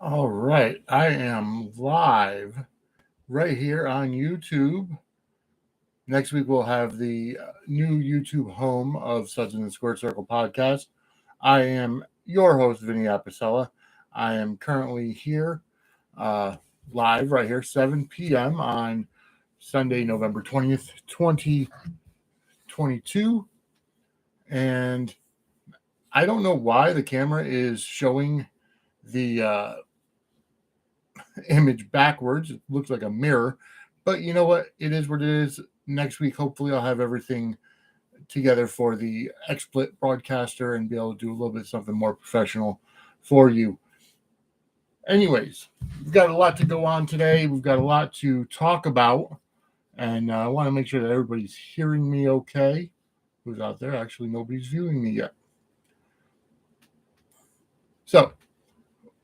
All right, I am live right here on YouTube. Next week we'll have the new YouTube home of Suds in the Squared Circle podcast. I am your host, Vinny Apicella. I am currently here uh, live right here, 7 p.m. on Sunday, November 20th, 2022. And I don't know why the camera is showing the image backwards. It looks like a mirror, but you know what? It is what it is. Next week, hopefully, I'll have everything together for the XSplit broadcaster and be able to do a little bit something more professional for you. Anyways, we've got a lot to go on today. We've got a lot to talk about, and I want to make sure that everybody's hearing me okay. Who's out there? Actually, nobody's viewing me yet. So,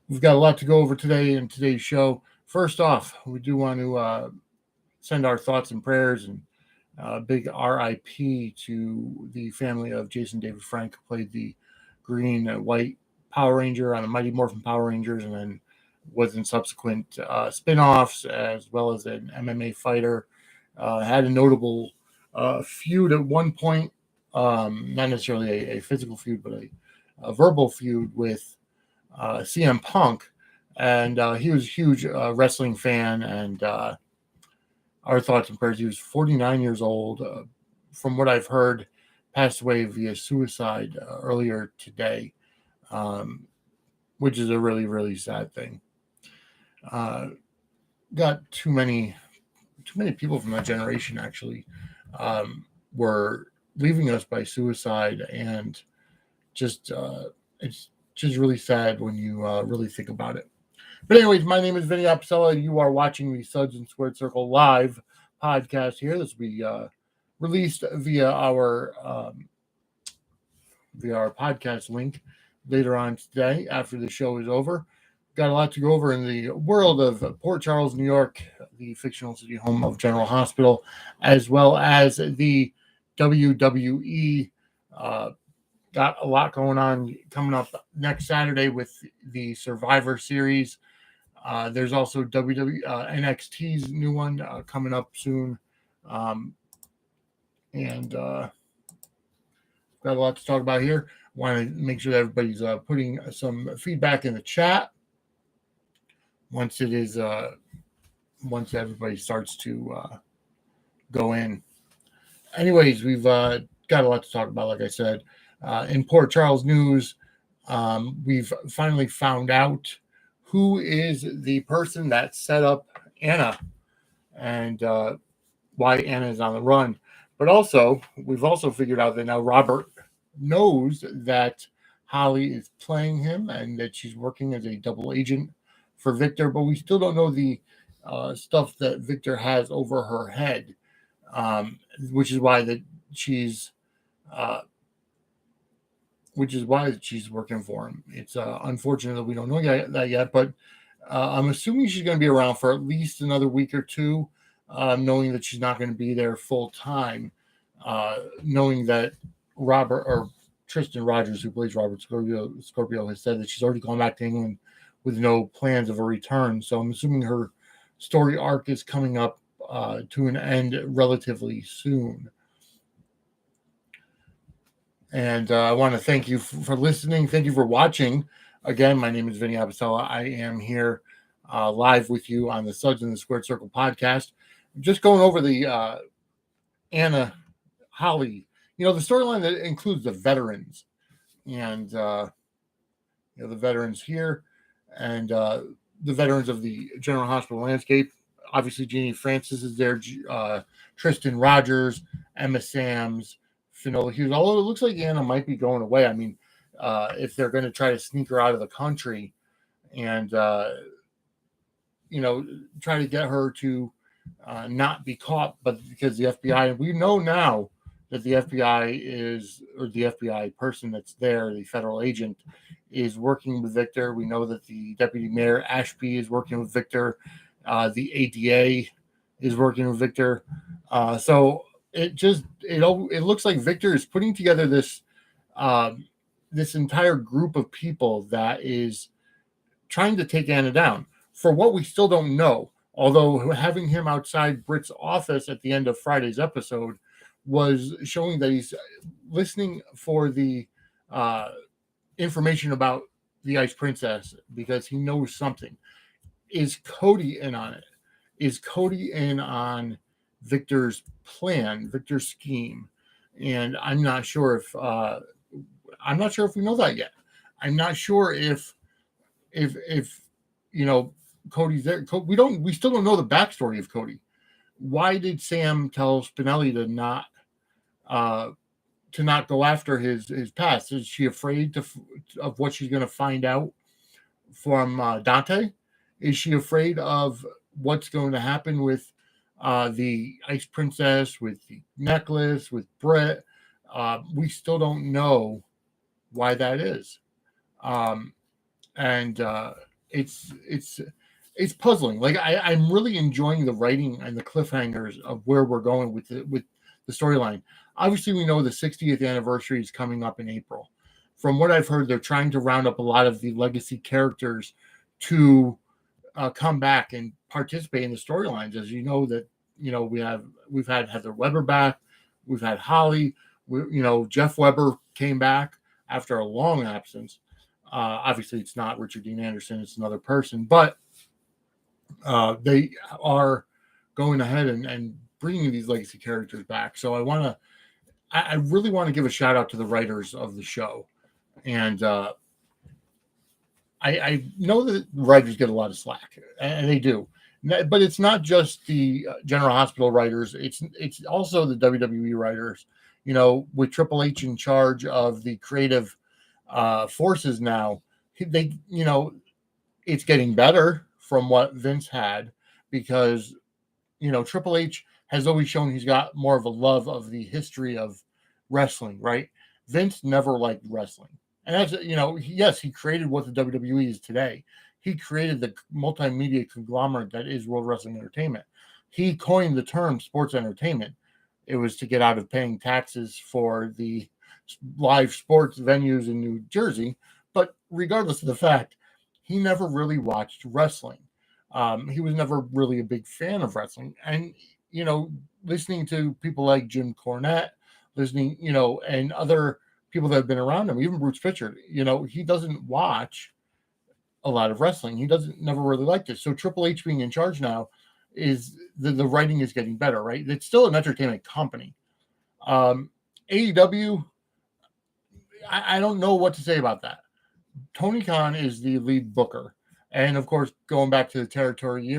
we've got a lot to go over today in today's show. First off, we do want to send our thoughts and prayers and big RIP to the family of Jason David Frank, who played the green and white Power Ranger on the Mighty Morphin Power Rangers, and then was in subsequent spin-offs, as well as an MMA fighter. Had a notable feud at one point, not necessarily a physical feud, but a verbal feud with CM Punk. And he was a huge wrestling fan, and our thoughts and prayers. He was 49 years old. From what I've heard, passed away via suicide earlier today, which is a really, really sad thing. Got too many people from that generation actually were leaving us by suicide, and just it's just really sad when you really think about it. But anyways, my name is Vinny Apicella. You are watching the Suds and Squared Circle live podcast here. This will be released via our podcast link later on today after the show is over. Got a lot to go over in the world of Port Charles, New York, the fictional city home of General Hospital, as well as the WWE. Got a lot going on coming up next Saturday with the Survivor Series. There's also NXT's new one coming up soon. And got a lot to talk about here. Want to make sure that everybody's putting some feedback in the chat once everybody starts to go in. Anyways, we've got a lot to talk about, like I said. In Port Charles news, we've finally found out who is the person that set up Anna and why Anna is on the run. But also, we've also figured out that now Robert knows that Holly is playing him and that she's working as a double agent for Victor, but we still don't know the stuff that Victor has over her head, which is why she's working for him. It's unfortunate that we don't know that yet, but I'm assuming she's going to be around for at least another week or two, knowing that she's not going to be there full time, knowing that Robert or Tristan Rogers, who plays Robert Scorpio, has said that she's already gone back to England with no plans of a return. So I'm assuming her story arc is coming up to an end relatively soon. And I want to thank you for listening. Thank you for watching. Again, my name is Vinny Apicella. I am here live with you on the Suds in the Squared Circle podcast. I'm just going over the Anna Holly, the storyline that includes the veterans and the veterans here and the veterans of the General Hospital landscape. Obviously, Jeannie Francis is there, Tristan Rogers, Emma Sams, Finola Hughes. Although it looks like Anna might be going away. I mean, if they're going to try to sneak her out of the country and, try to get her to not be caught, but because the FBI, we know now that the FBI person that's there, the federal agent, is working with Victor. We know that the deputy mayor, Ashby, is working with Victor. The ADA is working with Victor. So it looks like Victor is putting together this entire group of people that is trying to take Anna down. For what we still don't know, although having him outside Britt's office at the end of Friday's episode was showing that he's listening for the information about the Ice Princess because he knows something. Is Cody in on it? Is Cody in on Victor's plan, Victor's scheme? And I'm not sure if we know that yet. I'm not sure if Cody's there. We still don't know the backstory of Cody. Why did Sam tell Spinelli to not go after his past? Is she afraid of what she's going to find out from Dante? Is she afraid of what's going to happen with the Ice Princess, with the necklace, with Britt? We still don't know why that is, and it's puzzling. Like I'm really enjoying the writing and the cliffhangers of where we're going with the storyline. Obviously, we know the 60th anniversary is coming up in April. From what I've heard, they're trying to round up a lot of the legacy characters to come back and participate in the storylines. As you know, we've had Heather Weber back, we've had Holly. Jeff Weber came back after a long absence. Obviously, it's not Richard Dean Anderson; it's another person. But they are going ahead and bringing these legacy characters back. So I really want to give a shout out to the writers of the show, and I know that writers get a lot of slack, and they do. But it's not just the General Hospital writers; it's also the WWE writers. With Triple H in charge of the creative forces now, it's getting better from what Vince had because, Triple H has always shown he's got more of a love of the history of wrestling, right? Vince never liked wrestling. And that's, yes, he created what the WWE is today. He created the multimedia conglomerate that is World Wrestling Entertainment. He coined the term sports entertainment. It was to get out of paying taxes for the live sports venues in New Jersey. But regardless of the fact, he never really watched wrestling. He was never really a big fan of wrestling. And, listening to people like Jim Cornette, and other people that have been around him, even Bruce Pritchard, he doesn't watch a lot of wrestling. He never really liked it. So Triple H being in charge now is the writing is getting better, right? It's still an entertainment company. AEW, I don't know what to say about that. Tony Khan is the lead booker. And of course, going back to the territory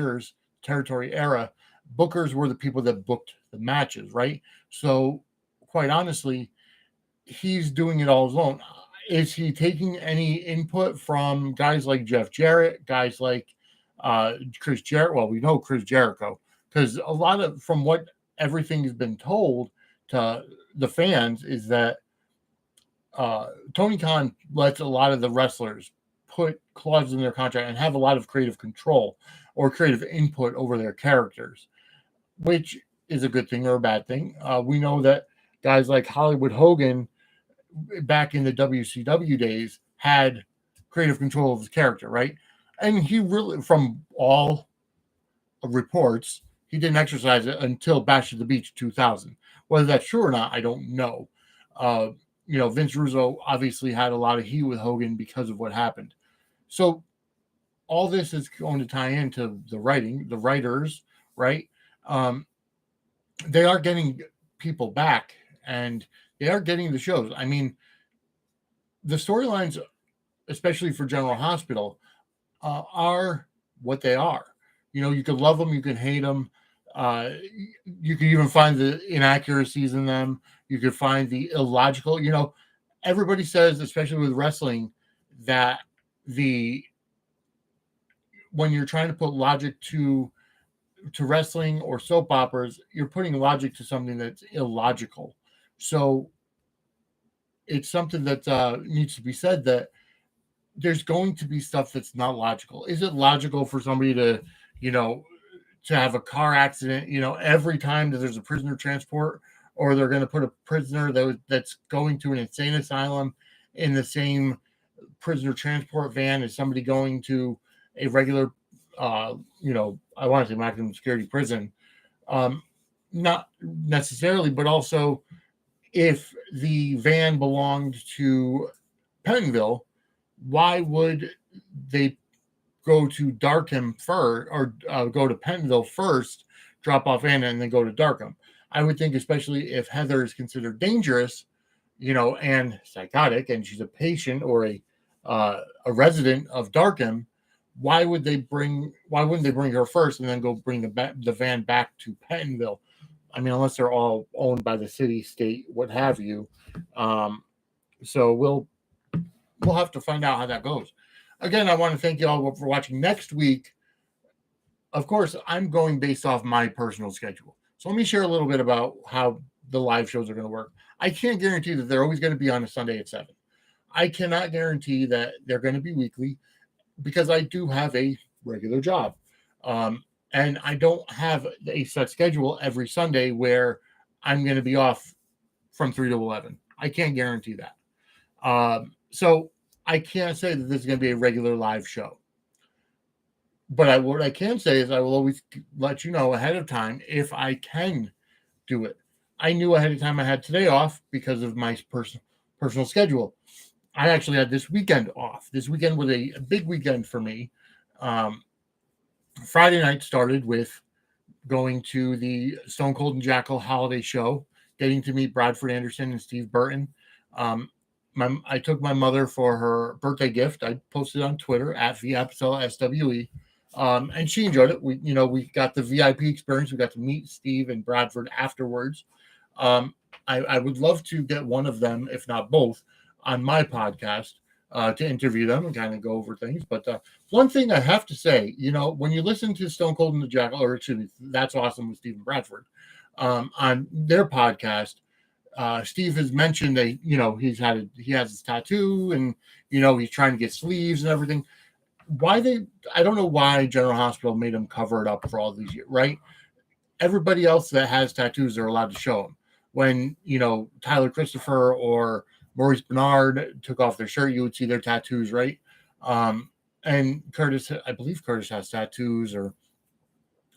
era, bookers were the people that booked the matches, right? So quite honestly, he's doing it all alone. Is he taking any input from guys like Jeff Jarrett, guys like Chris Jericho? Well, we know Chris Jericho because a lot of from what everything has been told to the fans is that Tony Khan lets a lot of the wrestlers put clauses in their contract and have a lot of creative control or creative input over their characters, which is a good thing or a bad thing. We know that guys like Hollywood Hogan back in the WCW days had creative control of his character, right? And he really, from all reports, he didn't exercise it until Bash at the Beach 2000. Whether that's true or not, I don't know. Vince Russo obviously had a lot of heat with Hogan because of what happened. So all this is going to tie into the writers, right? They are getting people back and they are getting the shows. I mean, the storylines, especially for General Hospital, are what they are. You can love them, you can hate them. You can even find the inaccuracies in them. You could find the illogical. Everybody says, especially with wrestling, that when you're trying to put logic to wrestling or soap operas, you're putting logic to something that's illogical. So it's something that needs to be said that there's going to be stuff that's not logical. Is it logical for somebody to have a car accident, every time that there's a prisoner transport, or they're going to put a prisoner that's going to an insane asylum in the same prisoner transport van is somebody going to a regular, I want to say maximum security prison. Not necessarily, but also if the van belonged to Pentonville, why would they go to Darkham first, or go to Pentonville first, drop off Anna, and then go to Darkham? I would think, especially if Heather is considered dangerous, and psychotic, and she's a patient or a resident of Darkham, why wouldn't they bring her first and then go bring the van back to Pentonville? I mean, unless they're all owned by the city, state, what have you. So we'll have to find out how that goes. Again, I want to thank you all for watching. Next week, of course, I'm going based off my personal schedule. So let me share a little bit about how the live shows are going to work. I can't guarantee that they're always going to be on a Sunday at 7. I cannot guarantee that they're going to be weekly because I do have a regular job. And I don't have a set schedule every Sunday where I'm going to be off from 3 to 11. I can't guarantee that. So I can't say that this is going to be a regular live show. But what I can say is I will always let you know ahead of time if I can do it. I knew ahead of time I had today off because of my personal schedule. I actually had this weekend off. This weekend was a big weekend for me. Friday night started with going to the Stone Cold and Jackal holiday show, getting to meet Bradford Anderson and Steve Burton. I took my mother for her birthday gift. I posted on Twitter at VAPSLSWE. And she enjoyed it. We got the VIP experience. We got to meet Steve and Bradford afterwards. I would love to get one of them, if not both, on my podcast to interview them and kind of go over things. But one thing I have to say, when you listen to Stone Cold and the Jackal, or excuse me, That's Awesome with Steve and Bradford, on their podcast, Steve has mentioned that he has his tattoo and he's trying to get sleeves and everything. I don't know why General Hospital made him cover it up for all these years, right? Everybody else that has tattoos are allowed to show them. When Tyler Christopher or Maurice Bernard took off their shirt, you would see their tattoos, right? And Curtis, I believe Curtis has tattoos,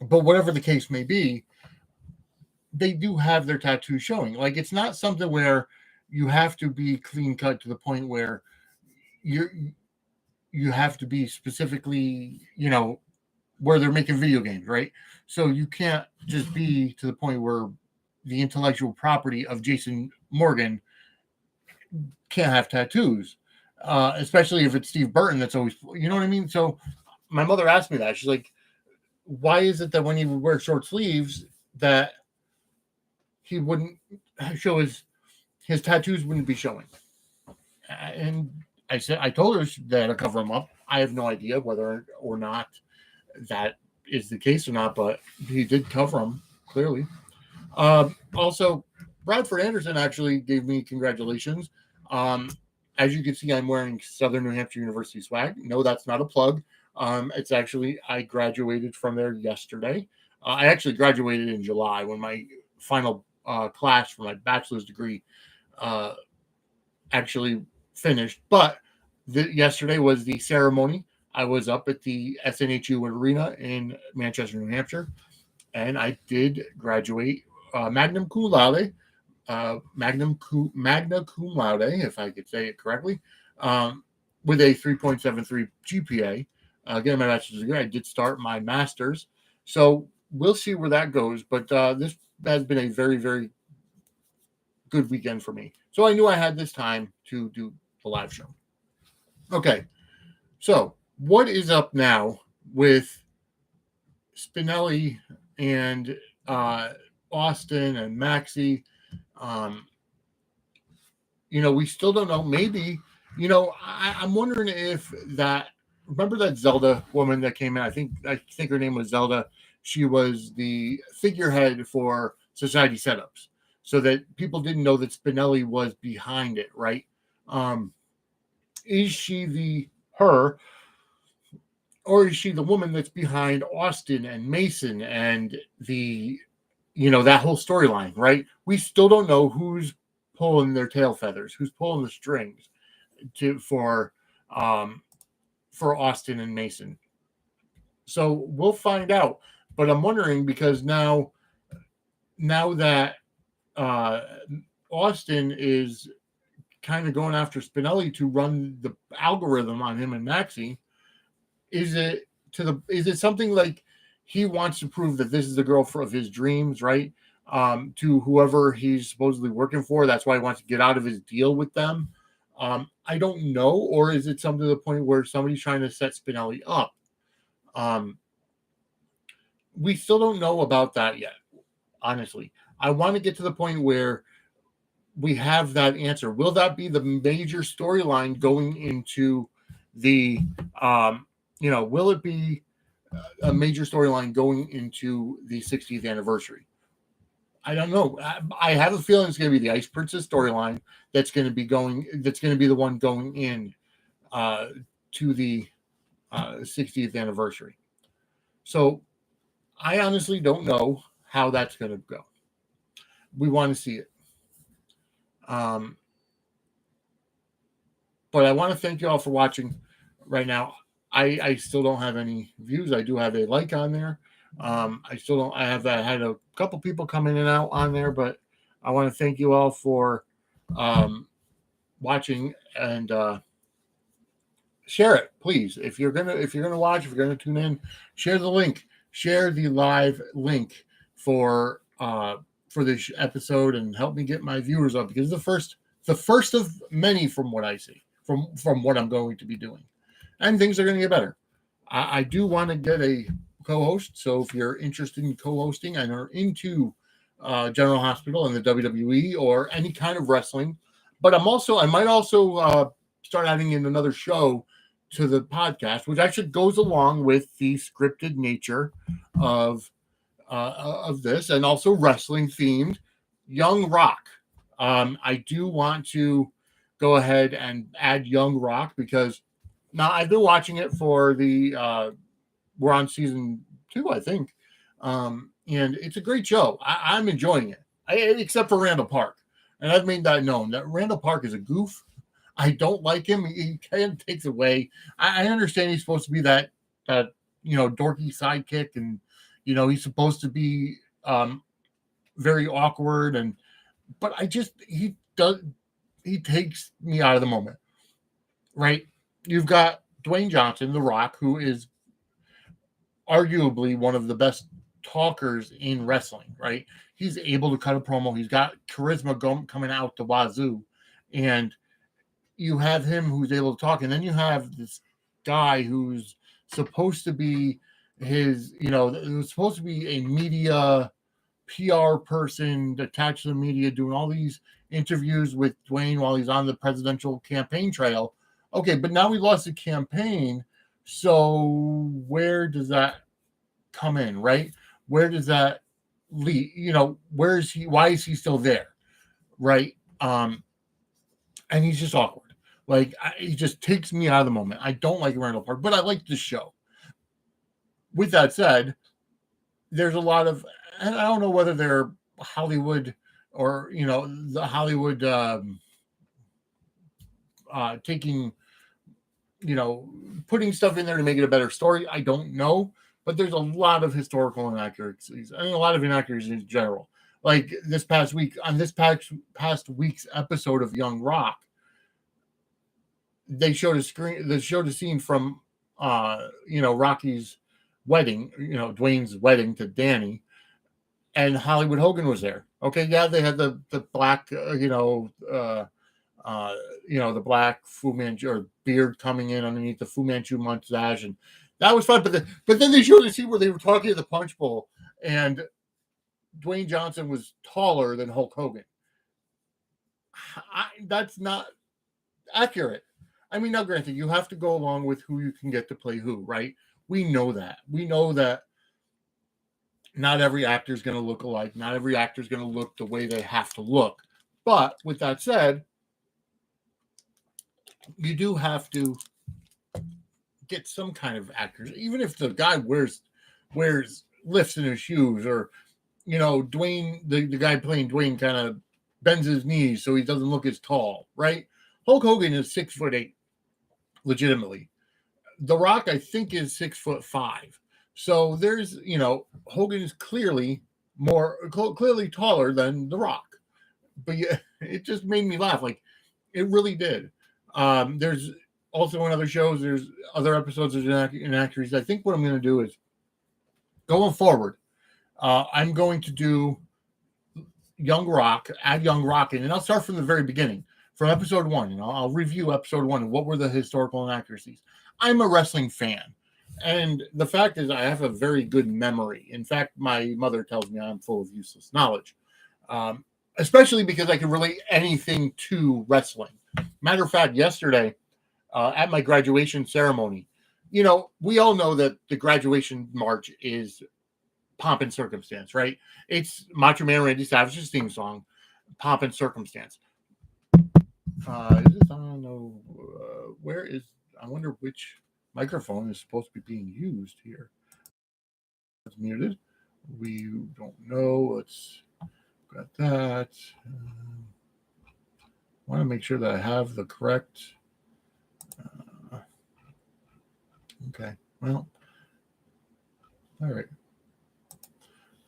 but whatever the case may be, they do have their tattoos showing. Like, it's not something where you have to be clean cut to the point where you have to be specifically, where they're making video games, right? So you can't just be to the point where the intellectual property of Jason Morgan can't have tattoos, especially if it's Steve Burton. That's always, you know what I mean? So my mother asked me that. She's like, why is it that when he would wear short sleeves that he wouldn't show his tattoos wouldn't be showing? And I told her that I'd cover them up. I have no idea whether or not that is the case or not, but he did cover them, clearly. Also, Bradford Anderson actually gave me congratulations. As you can see, I'm wearing Southern New Hampshire University swag. No, that's not a plug. It's actually, I graduated from there yesterday. I actually graduated in July when my final class for my bachelor's degree actually finished. But yesterday was the ceremony. I was up at the SNHU Arena in Manchester, New Hampshire, and I did graduate magna cum laude, magna cum laude, if I could say it correctly, with a 3.73 GPA. Getting my bachelor's degree, I did start my master's, so we'll see where that goes. But this has been a very, very good weekend for me. So I knew I had this time to do the live show. Okay, so what is up now with Spinelli and Austin and Maxie? We still don't know. Maybe, I'm wondering if remember that Zelda woman that came in? I think her name was Zelda. She was the figurehead for Society Setups, so that people didn't know that Spinelli was behind it, right? Is she her, or is she the woman that's behind Austin and Mason and that whole storyline, right? We still don't know who's pulling their tail feathers, who's pulling the strings for for Austin and Mason. So we'll find out. But I'm wondering because now that Austin is kind of going after Spinelli to run the algorithm on him and Maxie, is it something like he wants to prove that this is the girl of his dreams, right? To whoever he's supposedly working for. That's why he wants to get out of his deal with them. I don't know. Or is it something to the point where somebody's trying to set Spinelli up? We still don't know about that yet, honestly. I want to get to the point where we have that answer. Will that be the major storyline going into the, will it be a major storyline going into the 60th anniversary? I don't know. I have a feeling it's going to be the Ice Princess storyline that's going to be the one going in to the 60th anniversary. So I honestly don't know how that's going to go. We want to see it. But I want to thank you all for watching right now. I still don't have any views. I do have a like on there. I still don't. I had a couple people come in and out on there, but I want to thank you all for watching and share it, please. If you're gonna watch, if you're gonna tune in, share the link. Share the live link for this episode and help me get my viewers up, because the first of many from what I see, from what I'm going to be doing, and things are going to get better. I do want to get a co-host, so if you're interested in co-hosting and are into General Hospital and the WWE or any kind of wrestling, but I might also start adding in another show to the podcast, which actually goes along with the scripted nature of this, and also wrestling themed, Young Rock. I do want to go ahead and add Young Rock because now I've been watching it for the we're on season 2, I think, and it's a great show. I'm enjoying it, except for Randall Park, and I've made that known that Randall Park is a goof. I don't like him. He kind of takes away. I understand he's supposed to be that dorky sidekick, and he's supposed to be very awkward, but he takes me out of the moment. Right? You've got Dwayne Johnson, The Rock, who is arguably one of the best talkers in wrestling. Right? He's able to cut a promo. He's got charisma coming out the wazoo, and you have him who's able to talk, and then you have this guy who's supposed to be who's supposed to be a media PR person attached to the media, doing all these interviews with Dwayne while he's on the presidential campaign trail. Okay, but now we lost the campaign, so where does that come in, right? Where does that lead? Where is he? Why is he still there, right? And he's just awkward. Like, he just takes me out of the moment. I don't like Randall Park, but I like the show. With that said, there's a lot of, and I don't know whether they're Hollywood or, the Hollywood taking, putting stuff in there to make it a better story. I don't know, but there's a lot of historical inaccuracies and a lot of inaccuracies in general. Like this past week, on this past week's episode of Young Rock, they showed a scene from Rocky's wedding, Dwayne's wedding to Danny, and Hollywood Hogan was there. Okay, yeah, they had the black the black Fu Manchu or beard coming in underneath the Fu Manchu mustache, and that was fun. But then they showed a scene where they were talking at the punch bowl, and Dwayne Johnson was taller than Hulk Hogan. That's not accurate. I mean, now granted, you have to go along with who you can get to play who, right? We know that. We know that not every actor is going to look alike. Not every actor is going to look the way they have to look. But with that said, you do have to get some kind of actors, even if the guy wears lifts in his shoes, or Dwayne, the guy playing Dwayne, kind of bends his knees so he doesn't look as tall, right? Hulk Hogan is 6'8". legitimately. The Rock, I think, is 6'5". So there's, Hogan is clearly clearly taller than The Rock. But yeah, it just made me laugh. Like, it really did. There's also in other shows, there's other episodes of inaccuracies. I think what I'm going to do is, going forward, I'm going to do add Young Rock in, and I'll start from the very beginning, from episode 1, and I'll review episode 1 and what were the historical inaccuracies. I'm a wrestling fan, and the fact is I have a very good memory. In fact, my mother tells me I'm full of useless knowledge, especially because I can relate anything to wrestling. Matter of fact, yesterday at my graduation ceremony, we all know that the graduation march is Pomp and Circumstance, right? It's Macho Man Randy Savage's theme song, Pomp and Circumstance. Is this on? No. Where is? I wonder which microphone is supposed to be being used here. It's muted. We don't know. Let's got that. I want to make sure that I have the correct. Okay. Well. All right.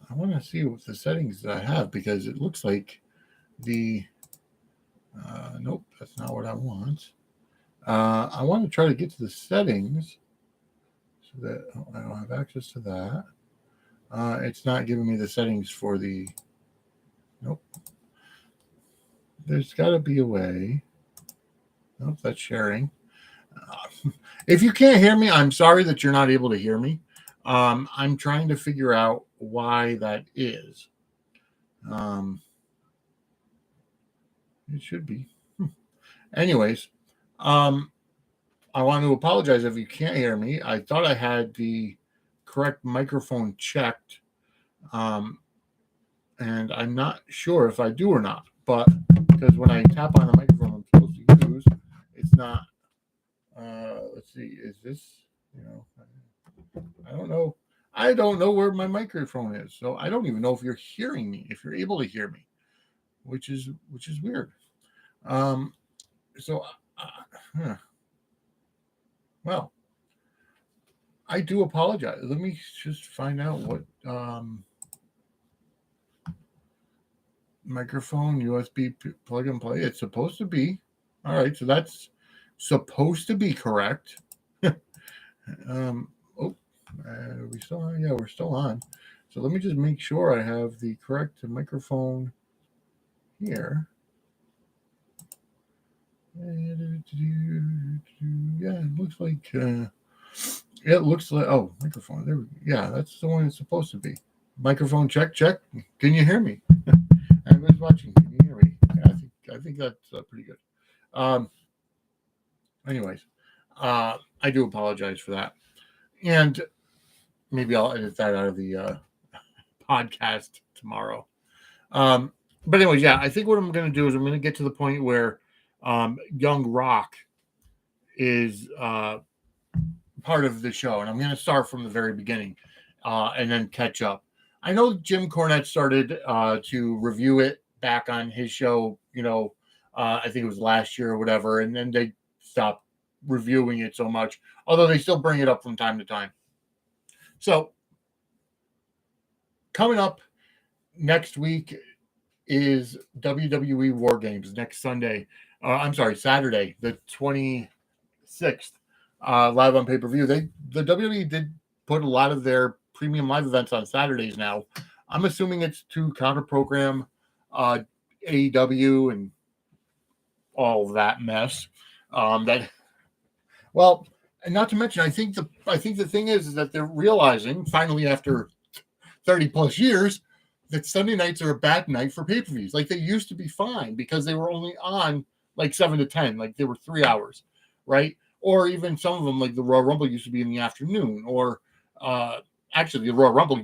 I want to see what the settings that I have, because it looks like nope, that's not what I want. I want to try to get to the settings so that I don't have access to that. It's not giving me the settings for the, nope. There's got to be a way. Nope, that's sharing. If you can't hear me, I'm sorry that you're not able to hear me. I'm trying to figure out why that is. It should be. Anyways, I want to apologize if you can't hear me. I thought I had the correct microphone checked, and I'm not sure if I do or not. But because when I tap on the microphone I'm supposed to use, it's not. Let's see. Is this? I don't know. I don't know where my microphone is, so I don't even know if you're hearing me, if you're able to hear me, which is weird. Well, I do apologize. Let me just find out what microphone USB plug and play. It's supposed to be. All right, so that's supposed to be correct. We still on? Yeah, we're still on. So let me just make sure I have the correct microphone here. Yeah, it looks like oh, microphone. There we go. Yeah, that's the one it's supposed to be. Microphone check. Can you hear me? Everybody's watching. Can you hear me? Yeah, I think that's pretty good. Anyways, I do apologize for that, and maybe I'll edit that out of the podcast tomorrow. But anyways, yeah, I think what I'm going to do is I'm going to get to the point where Young Rock is part of the show, and I'm going to start from the very beginning and then catch up. I know Jim Cornette started to review it back on his show, I think it was last year or whatever, and then they stopped reviewing it so much, although they still bring it up from time to time. So coming up next week is WWE War Games next Saturday, the 26th, live on pay-per-view. The WWE did put a lot of their premium live events on Saturdays now. I'm assuming it's to counter-program AEW and all of that mess. And not to mention, I think the thing is that they're realizing finally after 30 plus years that Sunday nights are a bad night for pay-per-views. Like, they used to be fine because they were only on like 7 to 10, like they were 3 hours, right? Or even some of them, like the Royal Rumble, used to be in the afternoon. Or actually, the Royal Rumble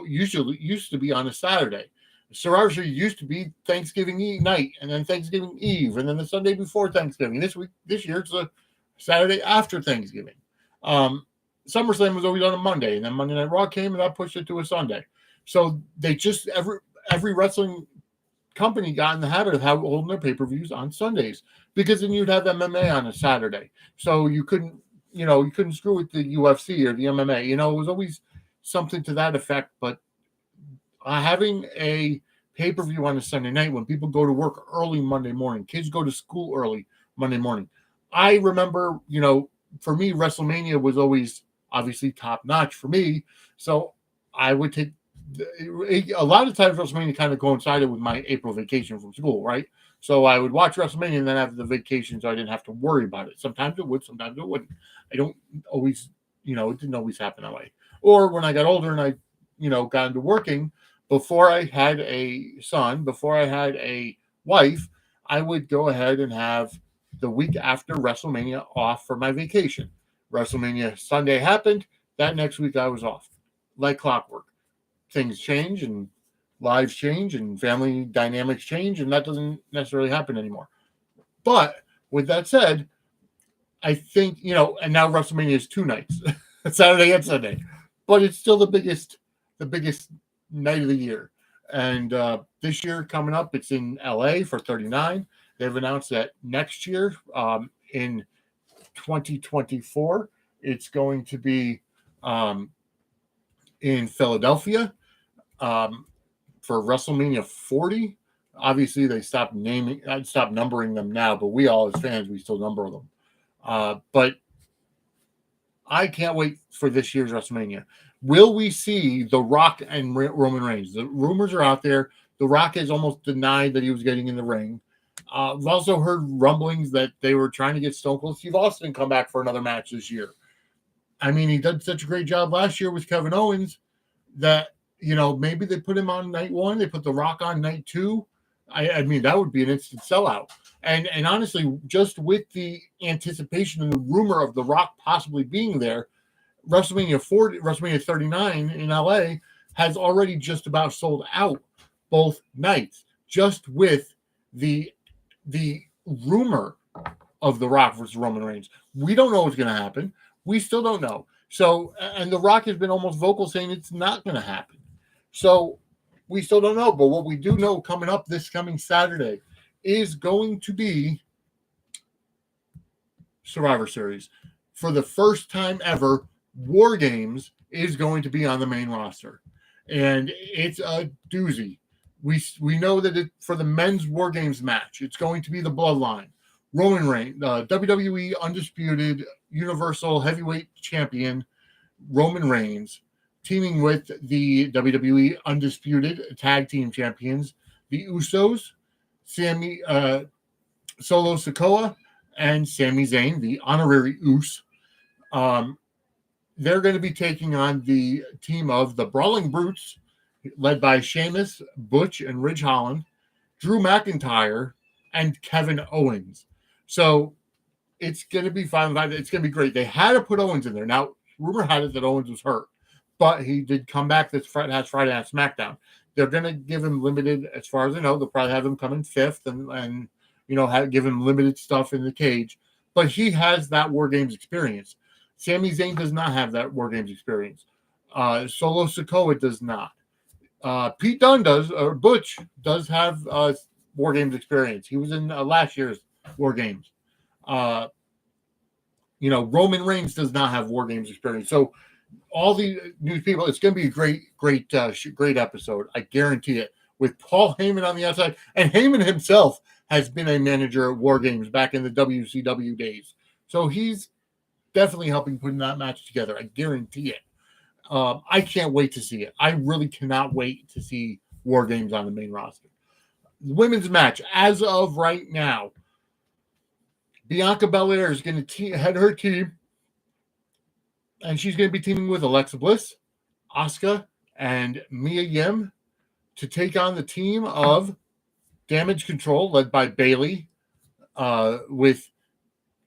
used to be on a Saturday. Survivor Series used to be Thanksgiving night, and then Thanksgiving Eve, and then the Sunday before Thanksgiving. This year, it's a Saturday after Thanksgiving. SummerSlam was always on a Monday, and then Monday Night Raw came, and that pushed it to a Sunday. So they just every wrestling company got in the habit of holding their pay-per-views on Sundays, because then you'd have MMA on a Saturday. So you couldn't screw with the UFC or the MMA. It was always something to that effect. But having a pay-per-view on a Sunday night when people go to work early Monday morning, kids go to school early Monday morning. I remember, for me, WrestleMania was always obviously top-notch for me. So I would take a lot of times WrestleMania kind of coincided with my April vacation from school, right? So I would watch WrestleMania and then have the vacation, so I didn't have to worry about it. Sometimes it would, sometimes it wouldn't. I don't always, it didn't always happen that way. Or when I got older and I, got into working, before I had a son, before I had a wife, I would go ahead and have the week after WrestleMania off for my vacation. WrestleMania Sunday happened. That next week I was off, like clockwork. Things change and lives change and family dynamics change, and that doesn't necessarily happen anymore. But with that said, I think, and now WrestleMania is 2 nights, Saturday and Sunday, but it's still the biggest night of the year. And this year coming up, it's in LA for 39. They've announced that next year, in 2024, it's going to be in Philadelphia for WrestleMania 40. Obviously, they stopped numbering them now, but we all as fans, we still number them. But I can't wait for this year's WrestleMania. Will we see The Rock and Roman Reigns? The rumors are out there. The Rock has almost denied that he was getting in the ring. I've also heard rumblings that they were trying to get Stone Cold Steve Austin come back for another match this year. I mean, he did such a great job last year with Kevin Owens that, maybe they put him on night 1. They put The Rock on night 2. I mean, that would be an instant sellout. And honestly, just with the anticipation and the rumor of The Rock possibly being there, WrestleMania 39 in LA has already just about sold out both nights, just with the rumor of The Rock versus Roman Reigns. We don't know what's going to happen. We still don't know. So, and The Rock has been almost vocal saying it's not going to happen. So we still don't know. But what we do know coming up this coming Saturday is going to be Survivor Series. For the first time ever, War Games is going to be on the main roster. And it's a doozy. We know that for the men's War Games match, it's going to be the Bloodline. Roman Reigns, WWE Undisputed Universal Heavyweight Champion Roman Reigns, teaming with the WWE Undisputed Tag Team Champions, the Usos, Solo Sikoa, and Sami Zayn, the honorary Us. They're going to be taking on the team of the Brawling Brutes, led by Sheamus, Butch, and Ridge Holland, Drew McIntyre, and Kevin Owens. So it's going to be fun. It's going to be great. They had to put Owens in there. Now, rumor had it that Owens was hurt, but he did come back this Friday on SmackDown. They're going to give him limited, as far as I know, they'll probably have him come in 5th and give him limited stuff in the cage. But he has that War Games experience. Sami Zayn does not have that War Games experience. Solo Sikoa does not. Pete Dunne does, or Butch does have War Games experience. He was in last year's War Games. Roman Reigns does not have War Games experience. So all the new people, it's going to be a great episode. I guarantee it. With Paul Heyman on the outside, and Heyman himself has been a manager at War Games back in the WCW days. So he's definitely helping putting that match together. I guarantee it. I can't wait to see it. I really cannot wait to see War Games on the main roster. The women's match, as of right now, Bianca Belair is going to head her team, and she's going to be teaming with Alexa Bliss, Asuka, and Mia Yim to take on the team of Damage Control, led by Bayley, with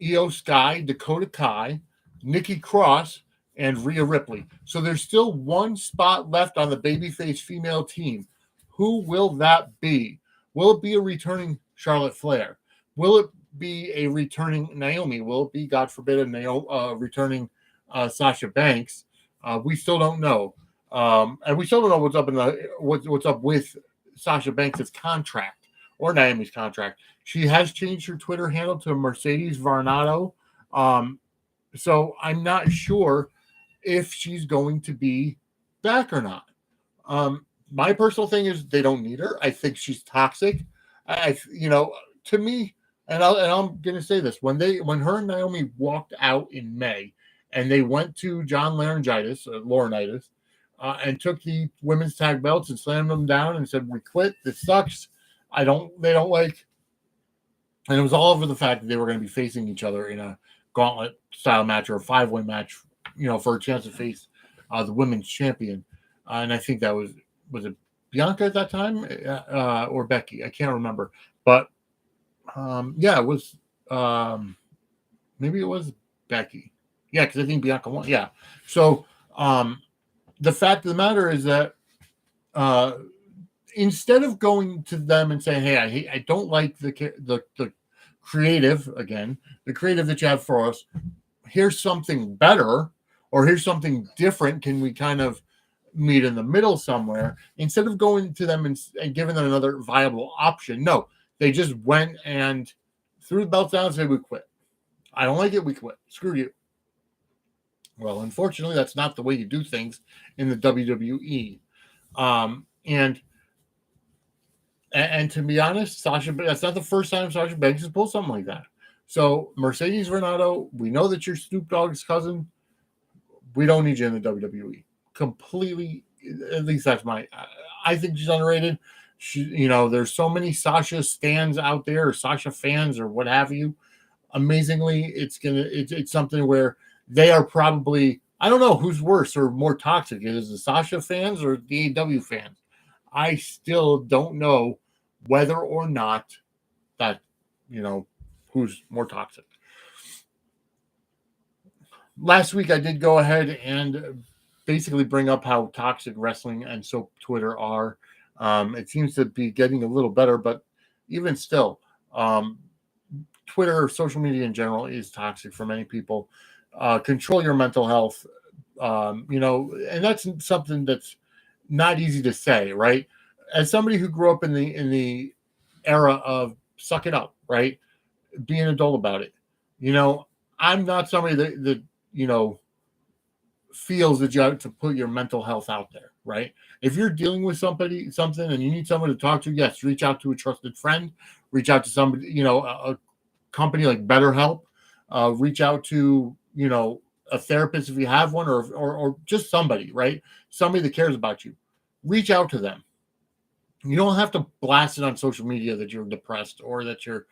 Io Sky, Dakota Kai, Nikki Cross, and Rhea Ripley. So there's still one spot left on the babyface female team. Who will that be? Will it be a returning Charlotte Flair? Will it be a returning Naomi? Will it be, God forbid, a returning Sasha Banks? We still don't know. And we still don't know what's up what's up with Sasha Banks' contract. or Naomi's contract. She has changed her Twitter handle to Mercedes Varnado. So I'm not sure if she's going to be back or not. My personal thing is they don't need her. I think she's toxic. To me, and I'm gonna say this: when her and Naomi walked out in May, and they went to John Laurinaitis, and took the women's tag belts and slammed them down and said, "We quit. This sucks. They don't like." And it was all over the fact that they were going to be facing each other in a gauntlet style match or a 5-way match, for a chance to face the women's champion. And I think that was it Bianca at that time or Becky? I can't remember. But it was maybe it was Becky. Yeah, because I think Bianca won. Yeah. So the fact of the matter is that instead of going to them and saying, "Hey, I don't like the creative the creative that you have for us. Here's something better, or here's something different. Can we kind of meet in the middle somewhere?" Instead of going to them and giving them another viable option, no, they just went and threw the belts down and said, "We quit. I don't like it. We quit. Screw you." Well, unfortunately, that's not the way you do things in the WWE. And to be honest, that's not the first time Sasha Banks has pulled something like that. So Mercedes Varnado, we know that you're Snoop Dogg's cousin. We don't need you in the WWE. Completely, at least that's I think she's underrated. There's so many Sasha stands out there, or Sasha fans, or what have you. Amazingly, it's something where they are probably, I don't know who's worse or more toxic. Is the Sasha fans or the AEW fans? I still don't know whether or not that, who's more toxic. Last week, I did go ahead and basically bring up how toxic wrestling and soap Twitter are. It seems to be getting a little better, but even still, Twitter, social media in general, is toxic for many people. Control your mental health, and that's something that's not easy to say, right? As somebody who grew up in the era of suck it up, right? Be an adult about it. I'm not somebody that feels that you have to put your mental health out there, right? If you're dealing with something and you need someone to talk to, yes, reach out to a trusted friend, reach out to somebody, a company like BetterHelp, reach out to, a therapist if you have one, or just somebody, right? Somebody that cares about you. Reach out to them. You don't have to blast it on social media that you're depressed or that you're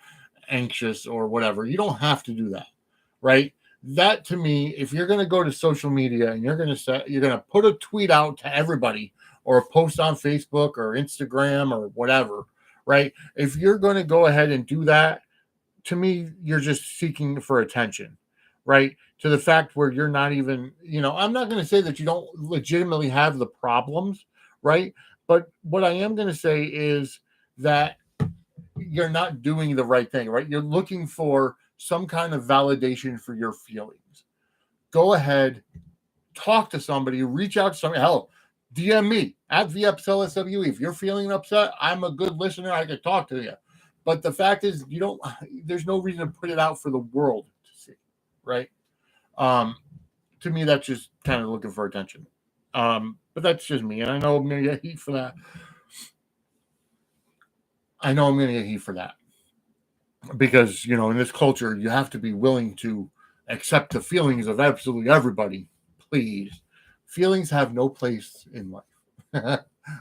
anxious or whatever. You don't have to do that, right? That, to me, if you're going to go to social media and you're going to put a tweet out to everybody, or a post on Facebook or Instagram or whatever, right? If you're going to go ahead and do that, to me, you're just seeking for attention, right? To the fact where you're not even, I'm not going to say that you don't legitimately have the problems, right? But what I am going to say is that you're not doing the right thing, right? You're looking for some kind of validation for your feelings. Go ahead, talk to somebody, reach out to somebody. Hell, DM me at VXLSWE. If you're feeling upset, I'm a good listener. I can talk to you. But the fact is, there's no reason to put it out for the world to see, right? To me, that's just kind of looking for attention. But that's just me, and I know I'm going to get heat for that. Because, in this culture, you have to be willing to accept the feelings of absolutely everybody. Please. Feelings have no place in life.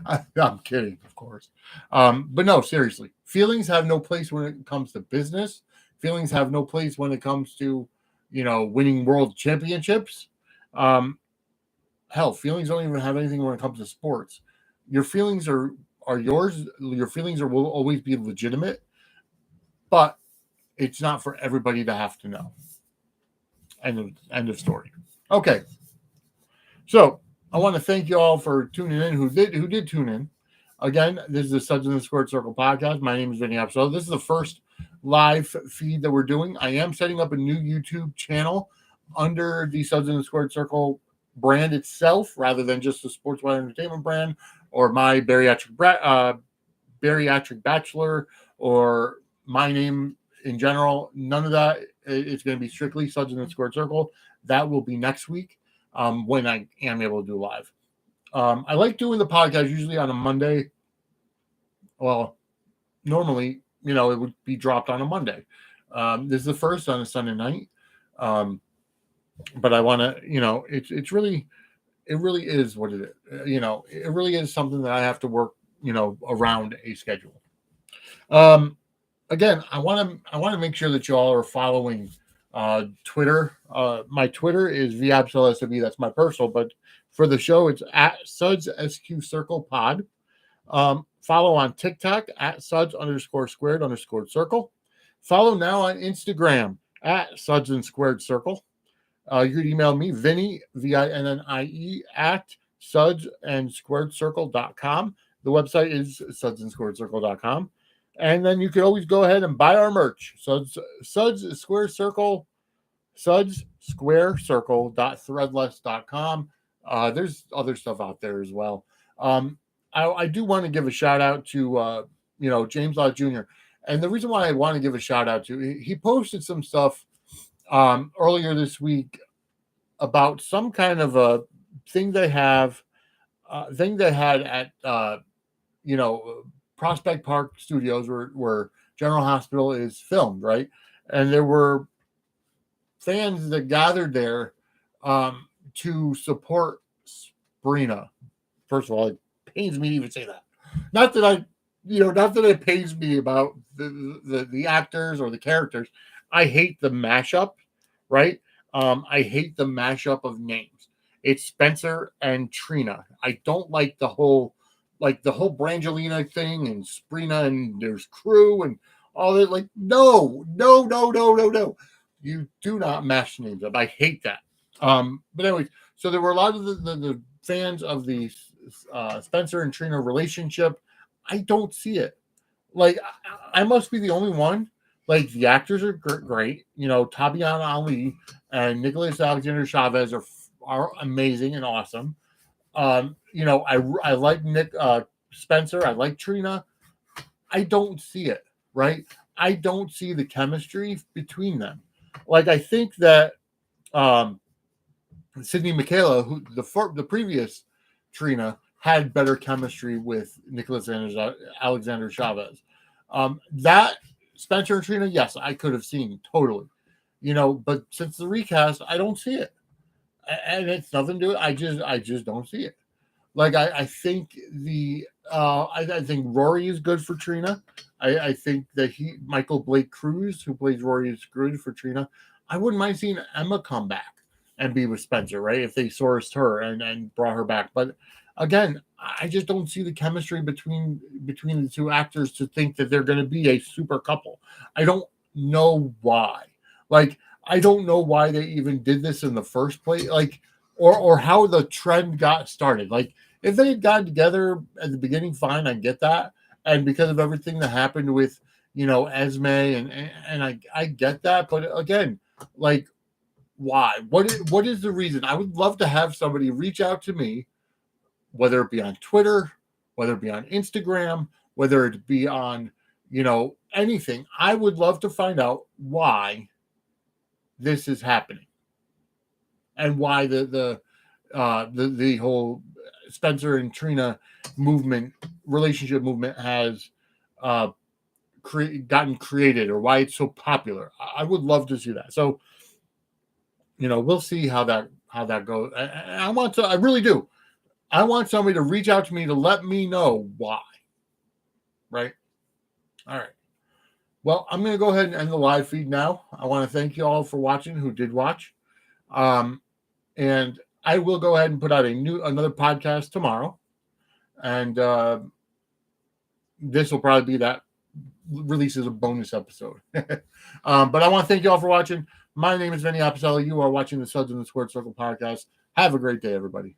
I'm kidding, of course. But no, seriously. Feelings have no place when it comes to business. Feelings have no place when it comes to, winning world championships. Hell, feelings don't even have anything when it comes to sports. Your feelings are yours. Your feelings will always be legitimate, but it's not for everybody to have to know. End of story. Okay. So I want to thank you all for tuning in. Who did tune in? Again, this is the Suds in the Squared Circle podcast. My name is Vinny Apso. This is the first live feed that we're doing. I am setting up a new YouTube channel under the Suds in the Squared Circle brand itself, rather than just the Sports Wire Entertainment brand or my bariatric Bariatric Bachelor or my name in general. None of that. It's going to be strictly Suds in the Squared Circle. That will be next week when I am able to do live. I like doing the podcast usually on a Monday. Well, normally, it would be dropped on a Monday. This is the first on a Sunday night. But I want to, it really is what it is. It really is something that I have to work, around a schedule. Again, I want to make sure that you all are following Twitter. My Twitter is VAbsolSW. That's my personal, but for the show, it's at Suds SQ Circle Pod. Follow on TikTok at Suds_squared_circle. Follow now on Instagram at Suds and Squared Circle. You can email me, Vinny, VINNIE, at sudsandsquaredcircle.com. The website is sudsandsquaredcircle.com. And then you can always go ahead and buy our merch. Suds Square Circle, sudsquarecircle.threadless.com. There's other stuff out there as well. I do want to give a shout out to James Lott Jr. And the reason why I want to give a shout out to, he posted some stuff earlier this week about some kind of a thing they had at Prospect Park Studios where General Hospital is filmed, right? And there were fans that gathered there to support Sabrina. First of all, it pains me to even say that. Not that it pains me about the actors or the characters. I hate the mashup, right? I hate the mashup of names. It's Spencer and Trina. I don't like the whole Brangelina thing and Sabrina and there's crew and all that. Like, no. You do not mash names up. I hate that. But anyways, so there were a lot of the fans of the Spencer and Trina relationship. I don't see it. Like, I must be the only one. Like, the actors are great. Tabiana Ali and Nicholas Alexander Chavez are amazing and awesome. I like Spencer. I like Trina. I don't see it, right? I don't see the chemistry between them. Like, I think that Sydney Michaela, who the previous Trina, had better chemistry with Nicholas Alexander Chavez. That Spencer and Trina, yes, I could have seen totally, but since the recast, I don't see it, and it's nothing to it. I just don't see it. Like, I think I think Rory is good for Trina. I think that Michael Blake Cruz, who plays Rory, is good for Trina. I wouldn't mind seeing Emma come back and be with Spencer, right? If they sourced her and brought her back, but again, I just don't see the chemistry between the two actors to think that they're going to be a super couple. I don't know why. Like, I don't know why they even did this in the first place. Like, or how the trend got started. Like, if they had gotten together at the beginning, fine, I get that. And because of everything that happened with, Esme and I get that. But again, like, why? What is the reason? I would love to have somebody reach out to me, whether it be on Twitter, whether it be on Instagram, whether it be on, anything. I would love to find out why this is happening and why the whole Spencer and Trina relationship movement has gotten created, or why it's so popular. I would love to see that. So, we'll see how that goes. I really do. I want somebody to reach out to me to let me know why. Right? All right. Well, I'm going to go ahead and end the live feed now. I want to thank you all for watching who did watch. And I will go ahead and put out another podcast tomorrow. And this will probably be that releases a bonus episode. But I want to thank you all for watching. My name is Vinny Appicelli. You are watching the Suds in the Squared Circle podcast. Have a great day, everybody.